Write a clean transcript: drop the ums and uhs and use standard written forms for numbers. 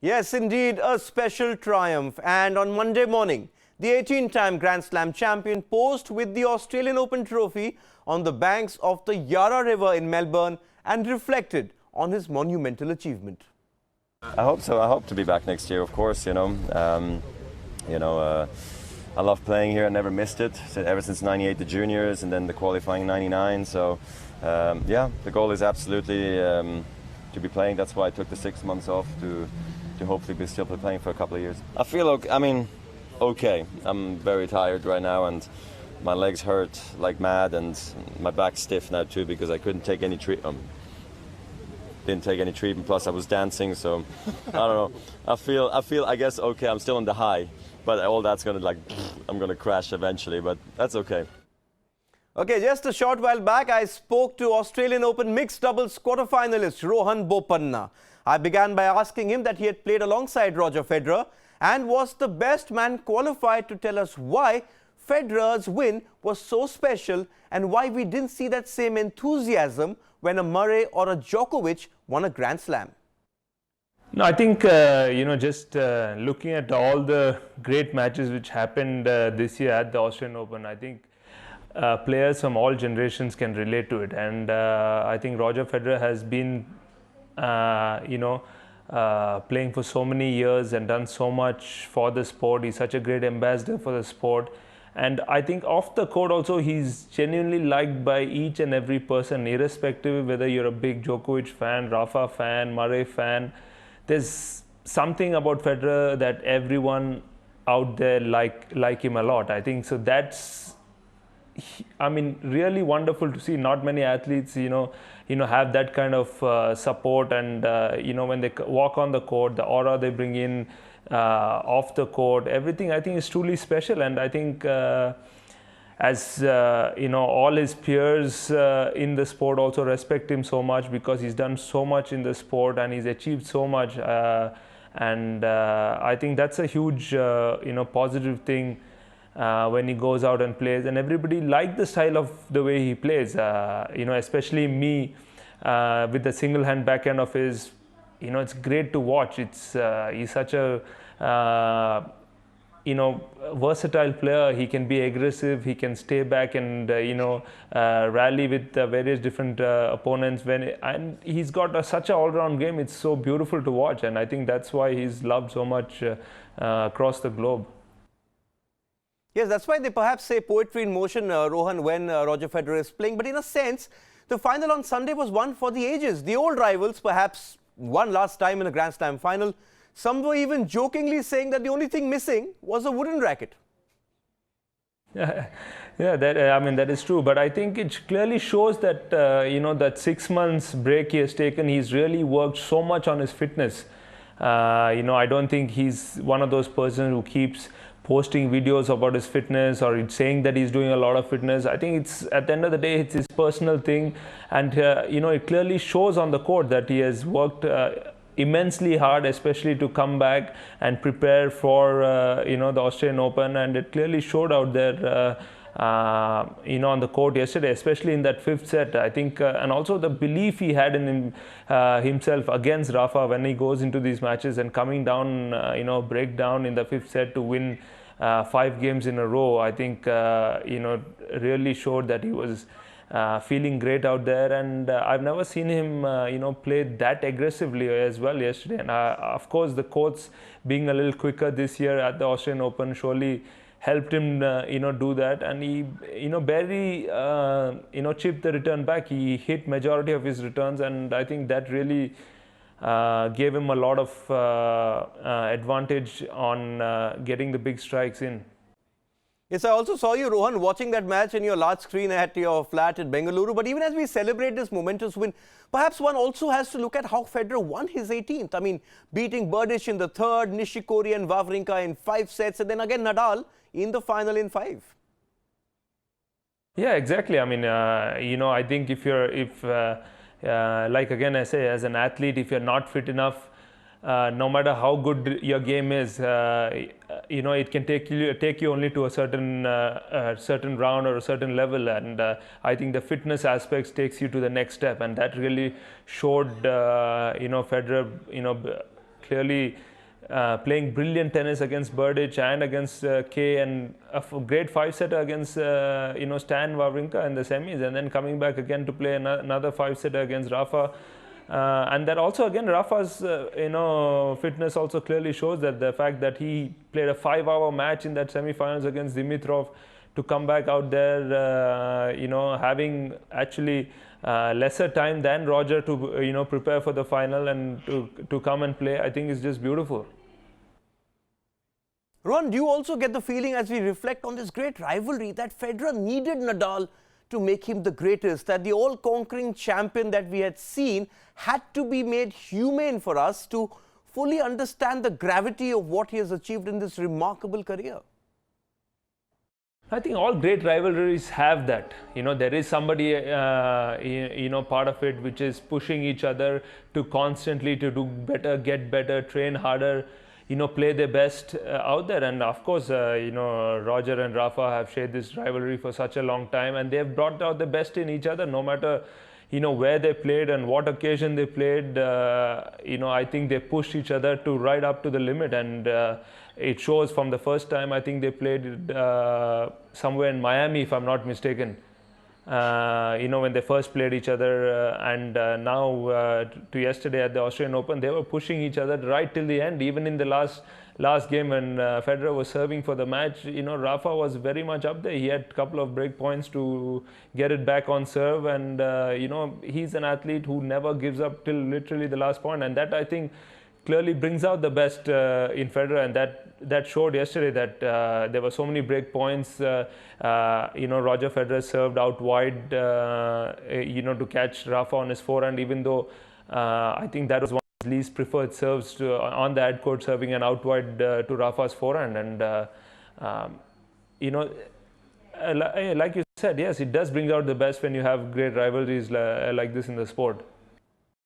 Yes, indeed, a special triumph. And on Monday morning, the 18-time Grand Slam champion posed with the Australian Open trophy on the banks of the Yarra River in Melbourne and reflected on his monumental achievement. I hope so. I hope to be back next year, of course. I love playing here. I never missed it ever since '98, the juniors, and then the qualifying '99. So, yeah, the goal is absolutely to be playing. That's why I took the 6 months off to hopefully be still playing for a couple of years. I feel okay. I mean, okay. I'm very tired right now, and my legs hurt like mad, and my back's stiff now too because I couldn't take any treatment. Didn't take any treatment. Plus, I was dancing, so I don't know. I feel. I guess okay. I'm still on the high, but all that's gonna I'm gonna crash eventually. But that's okay. Okay, just a short while back, I spoke to Australian Open mixed doubles quarter-finalist Rohan Bopanna. I began by asking him that he had played alongside Roger Federer and was the best man qualified to tell us why Federer's win was so special and why we didn't see that same enthusiasm when a Murray or a Djokovic won a Grand Slam. No, I think, just looking at all the great matches which happened this year at the Australian Open, I think players from all generations can relate to it. And I think Roger Federer has been, playing for so many years and done so much for the sport. He's such a great ambassador for the sport. And I think off the court also, he's genuinely liked by each and every person, irrespective whether you're a big Djokovic fan, Rafa fan, Murray fan. There's something about Federer that everyone out there like him a lot. I think so. That's, I mean, really wonderful to see. Not many athletes, have that kind of support, and when they walk on the court, the aura they bring in off the court, everything I think is truly special. And I think as all his peers in the sport also respect him so much because he's done so much in the sport and he's achieved so much. And I think that's a huge, positive thing when he goes out and plays. And everybody liked the style of the way he plays, especially me with the single hand backhand of his. It's great to watch. He's such a versatile player. He can be aggressive. He can stay back and rally with various different opponents. And he's got such an all-round game. It's so beautiful to watch, and I think that's why he's loved so much across the globe. Yes, that's why they perhaps say poetry in motion, Rohan, when Roger Federer is playing. But in a sense, the final on Sunday was one for the ages. The old rivals perhaps won last time in a Grand Slam final. Some were even jokingly saying that the only thing missing was a wooden racket. Yeah, that is true. But I think it clearly shows that, that 6 months break he has taken, he's really worked so much on his fitness. I don't think he's one of those persons who keeps posting videos about his fitness or saying that he's doing a lot of fitness. I think it's, at the end of the day, it's his personal thing. And, it clearly shows on the court that he has worked immensely hard, especially to come back and prepare for, the Australian Open. And it clearly showed out there, on the court yesterday, especially in that fifth set. I think, and also the belief he had in himself against Rafa when he goes into these matches and coming down, break down in the fifth set to win 5 games in a row. I think, really showed that he was feeling great out there, and I've never seen him, play that aggressively as well yesterday. And of course, the courts being a little quicker this year at the Australian Open surely helped him, do that. And he, barely, chipped the return back. He hit majority of his returns, and I think that really gave him a lot of advantage on getting the big strikes in. Yes, I also saw you, Rohan, watching that match in your large screen at your flat in Bengaluru. But even as we celebrate this momentous win, perhaps one also has to look at how Federer won his 18th. I mean, beating Berdych in the third, Nishikori and Wawrinka in 5 sets, and then again Nadal in the final in 5. Yeah, exactly. I mean, I think like again I say, as an athlete, if you're not fit enough, no matter how good your game is, it can take you only to a certain round or a certain level, and I think the fitness aspects takes you to the next step, and that really showed Federer clearly playing brilliant tennis against Berdych and against Kay, and a great 5-setter against Stan Wawrinka in the semis, and then coming back again to play another 5-setter against Rafa. And that also, again, Rafa's fitness also clearly shows that the fact that he played a 5-hour match in that semi-finals against Dimitrov, to come back out there, having actually lesser time than Roger to prepare for the final and to come and play, I think is just beautiful. Rohan, do you also get the feeling, as we reflect on this great rivalry, that Federer needed Nadal to make him the greatest, that the all-conquering champion that we had seen had to be made humane for us to fully understand the gravity of what he has achieved in this remarkable career? I think all great rivalries have that. There is somebody, part of it which is pushing each other to constantly to do better, get better, train harder, play their best out there. And of course, Roger and Rafa have shared this rivalry for such a long time, and they have brought out the best in each other, no matter where they played and what occasion they played. I think they pushed each other to right up to the limit, and it shows from the first time. I think they played somewhere in Miami, if I'm not mistaken. When they first played each other, and now to yesterday at the Australian Open, they were pushing each other right till the end. Even in the last game when Federer was serving for the match, Rafa was very much up there. He had a couple of break points to get it back on serve, and he's an athlete who never gives up till literally the last point, and that, I think, clearly brings out the best in Federer, and that showed yesterday that there were so many break points. Roger Federer served out wide, to catch Rafa on his forehand, even though I think that was one of his least preferred serves on the ad court, serving an out wide to Rafa's forehand. And like you said, yes, it does bring out the best when you have great rivalries like this in the sport.